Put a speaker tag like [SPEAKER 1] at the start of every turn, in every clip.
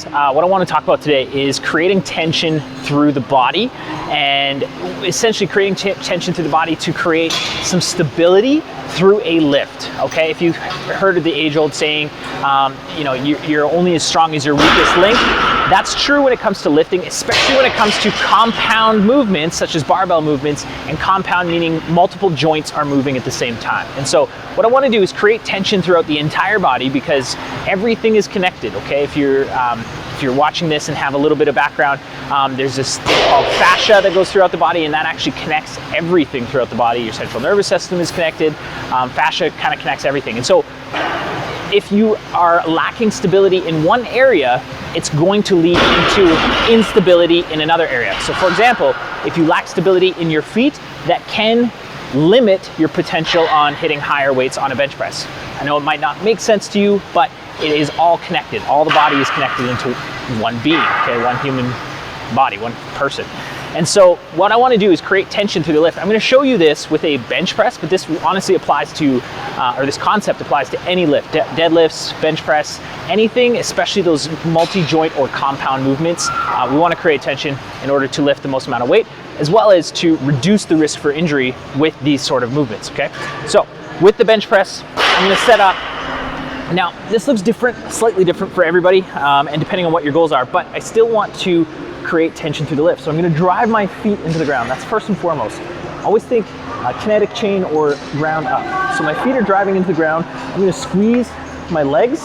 [SPEAKER 1] What I want to talk about today is creating tension through the body, and essentially creating tension through the body to create some stability through a lift. Okay, if you've heard of the age-old saying, you're only as strong as your weakest link. That's true when it comes to lifting, especially when it comes to compound movements such as barbell movements, and compound meaning multiple joints are moving at the same time. And so what I want to do is create tension throughout the entire body, because everything is connected. Okay, if you're watching this and have a little bit of background, there's this thing called fascia that goes throughout the body, and that actually connects everything throughout the body. Your central nervous system is connected. Fascia kind of connects everything. And so if you are lacking stability in one area, it's going to lead into instability in another area. So for example, if you lack stability in your feet, that can limit your potential on hitting higher weights on a bench press. I know it might not make sense to you, but it is all connected. All the body is connected into one being, okay? One human body, one person. And so what I want to do is create tension through the lift. I'm going to show you this with a bench press, but this honestly applies to, or this concept applies to any lift, deadlifts, bench press, anything, especially those multi-joint or compound movements. We want to create tension in order to lift the most amount of weight, as well as to reduce the risk for injury with these sort of movements, okay? So with the bench press, I'm going to set up. Now, this looks different, slightly different for everybody, and depending on what your goals are, but I still want to create tension through the lift. So I'm going to drive my feet into the ground. That's first and foremost. Always think kinetic chain or ground up. So my feet are driving into the ground. I'm going to squeeze my legs,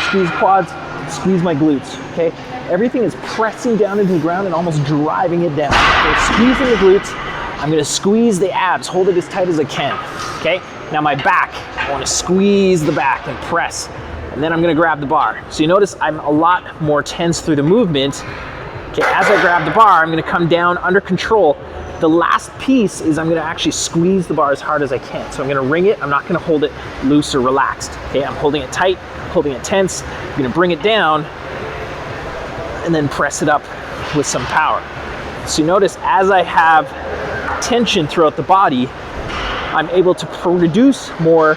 [SPEAKER 1] squeeze quads, squeeze my glutes, okay? Everything is pressing down into the ground and almost driving it down. So squeezing the glutes. I'm going to squeeze the abs, hold it as tight as I can, okay? Now my back, I want to squeeze the back and press. And then I'm going to grab the bar. So you notice I'm a lot more tense through the movement. Okay, as I grab the bar, I'm going to come down under control. The last piece is I'm going to actually squeeze the bar as hard as I can. So I'm going to ring it. I'm not going to hold it loose or relaxed. Okay, I'm holding it tight, holding it tense. I'm going to bring it down and then press it up with some power. So you notice as I have tension throughout the body, I'm able to produce more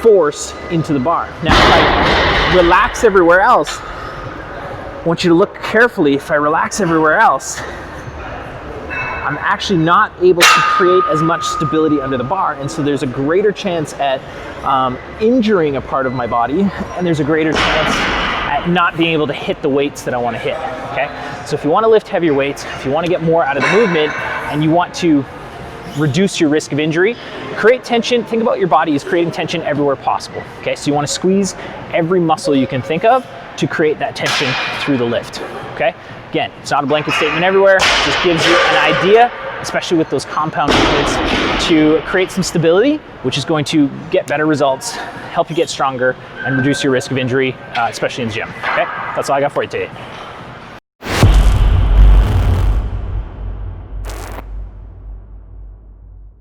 [SPEAKER 1] force into the bar. Now, if I relax everywhere else, I want you to look carefully. If I relax everywhere else, I'm actually not able to create as much stability under the bar, and so there's a greater chance at injuring a part of my body, and there's a greater chance at not being able to hit the weights that I want to hit, okay? So if you want to lift heavier weights, if you want to get more out of the movement, and you want to reduce your risk of injury, create tension. Think about your body as creating tension everywhere possible, okay? So you want to squeeze every muscle you can think of to create that tension through the lift, okay? Again, it's not a blanket statement everywhere. It just gives you an idea, especially with those compound movements, to create some stability, which is going to get better results, help you get stronger, and reduce your risk of injury, especially in the gym, okay? That's all I got for you today.